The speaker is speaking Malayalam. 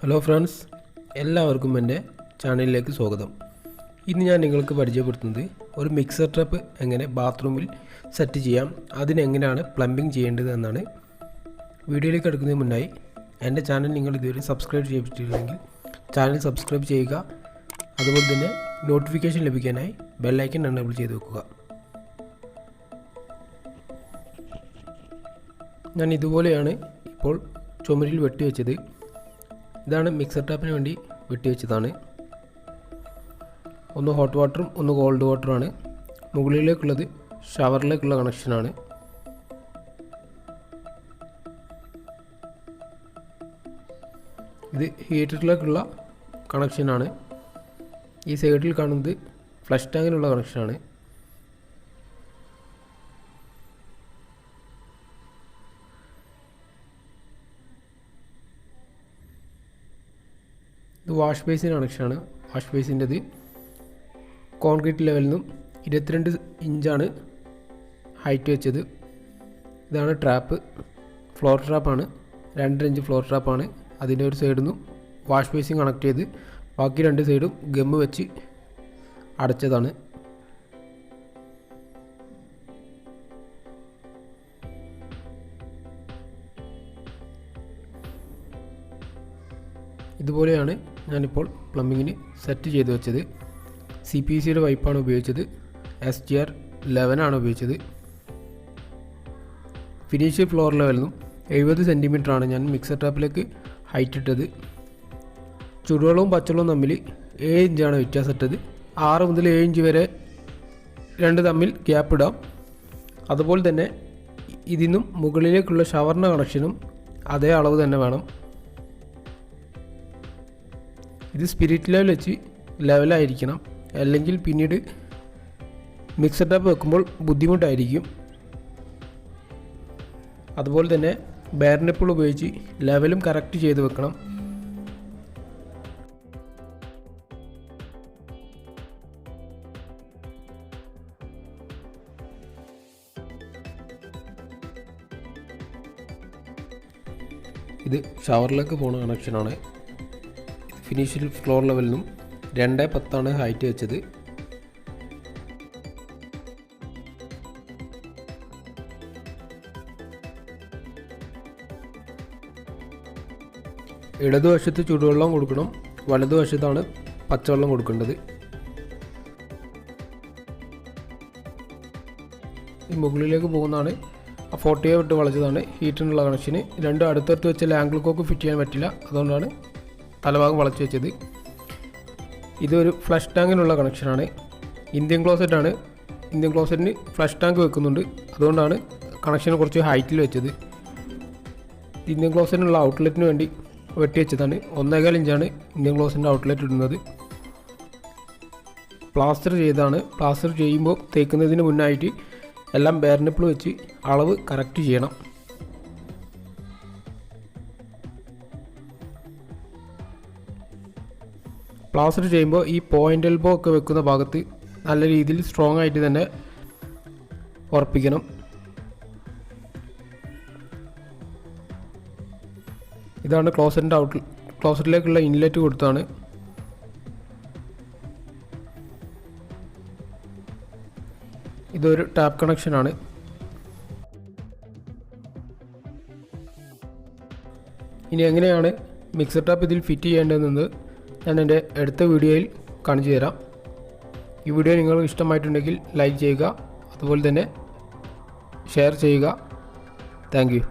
ഹലോ ഫ്രണ്ട്സ്, എല്ലാവർക്കും എൻ്റെ ചാനലിലേക്ക് സ്വാഗതം. ഇന്ന് ഞാൻ നിങ്ങൾക്ക് പരിചയപ്പെടുത്തുന്നത് ഒരു മിക്സർ ട്രപ്പ് എങ്ങനെ ബാത്റൂമിൽ സെറ്റ് ചെയ്യാം, അതിനെങ്ങനെയാണ് പ്ലംബിംഗ് ചെയ്യേണ്ടത് എന്നാണ്. വീഡിയോയിലേക്ക് എടുക്കുന്നതിന് മുന്നായി എൻ്റെ ചാനൽ നിങ്ങൾ ഇതുവരെ സബ്സ്ക്രൈബ് ചെയ്തിട്ടില്ലെങ്കിൽ ചാനൽ സബ്സ്ക്രൈബ് ചെയ്യുക. അതുപോലെ തന്നെ നോട്ടിഫിക്കേഷൻ ലഭിക്കാനായി ബെല്ലൈക്കൺ എനേബിൾ ചെയ്ത് വെക്കുക. ഞാൻ ഇതുപോലെയാണ് ഇപ്പോൾ ചുമരിൽ വെട്ടിവെച്ചത്. ഇതാണ് മിക്സർ ടാപ്പിന് വേണ്ടി വെട്ടിവെച്ചതാണ്. ഒന്ന് ഹോട്ട് വാട്ടറും ഒന്ന് കോൾഡ് വാട്ടറുമാണ്. മുകളിലേക്കുള്ളത് ഷവറിലേക്കുള്ള കണക്ഷനാണ്. ഇത് ഹീറ്ററിലേക്കുള്ള കണക്ഷനാണ്. ഈ സൈഡിൽ കാണുന്നത് ഫ്ലഷ് ടാങ്കിനുള്ള കണക്ഷനാണ്. ഇത് വാഷ് ബേസിൻ കണക്ഷനാണ്. വാഷ് ബേസിൻ്റെത് കോൺക്രീറ്റ് ലെവലിൽ നിന്നും 22 ഇഞ്ചാണ് ഹൈറ്റ് വെച്ചത്. ഇതാണ് ട്രാപ്പ്, ഫ്ലോർ ട്രാപ്പാണ്. 2.5 ഇഞ്ച് ഫ്ലോർ ട്രാപ്പാണ്. അതിൻ്റെ ഒരു സൈഡിൽ നിന്നും വാഷ് ബേസിൻ കണക്ട് ചെയ്ത് ബാക്കി 2 സൈഡും ഗമ്മ് വെച്ച് അടച്ചതാണ്. ഇതുപോലെയാണ് ഞാനിപ്പോൾ പ്ലംബിങ്ങിന് സെറ്റ് ചെയ്ത് വെച്ചത്. CPVCയുടെ പൈപ്പാണ് ഉപയോഗിച്ചത്. SGR 11 ആണ് ഉപയോഗിച്ചത്. ഫിനിഷ് ഫ്ലോർ ലെവലിൽ നിന്നും 70 സെൻറ്റിമീറ്ററാണ് ഞാൻ മിക്സർ ടാപ്പിലേക്ക് ഹൈറ്റ് ഇട്ടത്. ചുടുവെള്ളവും പച്ചവെള്ളവും തമ്മിൽ 7 ഇഞ്ചാണ് വ്യത്യാസം ഇട്ടത്. 6 മുതൽ 7 ഇഞ്ച് വരെ രണ്ട് തമ്മിൽ ഗ്യാപ്പ് ഇടാം. അതുപോലെ തന്നെ ഇതിനും മുകളിലേക്കുള്ള ഷവറിൻ്റെ കണക്ഷനും അതേ അളവ് തന്നെ വേണം. ഇത് സ്പിരിറ്റ് ലെവൽ വെച്ച് ലെവലായിരിക്കണം, അല്ലെങ്കിൽ പിന്നീട് മിക്സർ ടാപ്പ് വെക്കുമ്പോൾ ബുദ്ധിമുട്ടായിരിക്കും. അതുപോലെ തന്നെ ബെയർ നിപ്പിൾ ഉപയോഗിച്ച് ലെവലും കറക്റ്റ് ചെയ്ത് വെക്കണം. ഇത് ഷവറിലേക്ക് പോകുന്ന കണക്ഷനാണ്. ഫിനിഷിൽ ഫ്ലോർ ലെവലിൽ നിന്നും 2.10 ഹൈറ്റ് വെച്ചത്. ഇടതുവശത്ത് ചുടുവെള്ളം കൊടുക്കണം, വലതുവശത്താണ് പച്ചവെള്ളം കൊടുക്കേണ്ടത്. ഈ മുകളിലേക്ക് പോകുന്നതാണ്. 40 വിട്ട് വളച്ചതാണ് ഹീറ്ററിനുള്ള കണക്ഷന്. രണ്ടും അടുത്തടുത്ത് വെച്ചാൽ ആംഗിൾ കോക്ക് ഫിറ്റ് ചെയ്യാൻ പറ്റില്ല, അതുകൊണ്ടാണ് തലഭാഗം വളച്ച് വെച്ചത്. ഇതൊരു ഫ്ലഷ് ടാങ്കിനുള്ള കണക്ഷനാണ്. ഇന്ത്യൻ ക്ലോസറ്റാണ്. ഇന്ത്യൻ ക്ലോസറ്റിന് ഫ്ലഷ് ടാങ്ക് വെക്കുന്നുണ്ട്, അതുകൊണ്ടാണ് കണക്ഷൻ കുറച്ച് ഹൈറ്റിൽ വെച്ചത്. ഇന്ത്യൻ ക്ലോസറ്റിനുള്ള ഔട്ട്ലെറ്റിന് വേണ്ടി വെട്ടിവെച്ചതാണ്. 1.25 ഇഞ്ചാണ് ഇന്ത്യൻ ക്ലോസറ്റിൻ്റെ ഔട്ട്ലെറ്റ് ഇടുന്നത്. പ്ലാസ്റ്റർ ചെയ്താണ്. പ്ലാസ്റ്റർ ചെയ്യുമ്പോൾ തേക്കുന്നതിന് മുന്നായിട്ട് എല്ലാം ബെയർ നിപ്പിൾ വെച്ച് അളവ് കറക്റ്റ് ചെയ്യണം. പ്ലാസ്റ്റർ ചെയ്യുമ്പോൾ ഈ പോയിൻ്റ് എൽബോ ഒക്കെ വെക്കുന്ന ഭാഗത്ത് നല്ല രീതിയിൽ സ്ട്രോങ് ആയിട്ട് തന്നെ ഉറപ്പിക്കണം. ഇതാണ് ക്ലോസറ്റിലേക്കുള്ള ഇൻലെറ്റ് കൊടുത്താണ്. ഇതൊരു ടാപ്പ് കണക്ഷനാണ്. ഇനി എങ്ങനെയാണ് മിക്സർ ടാപ്പ് ഇതിൽ ഫിറ്റ് ചെയ്യേണ്ടതെന്ന് ഞാൻ എൻ്റെ അടുത്ത വീഡിയോയിൽ കാണിച്ചു തരാം. ഈ വീഡിയോ നിങ്ങൾക്ക് ഇഷ്ടമായിട്ടുണ്ടെങ്കിൽ ലൈക്ക് ചെയ്യുക, അതുപോലെ തന്നെ ഷെയർ ചെയ്യുക. Thank you.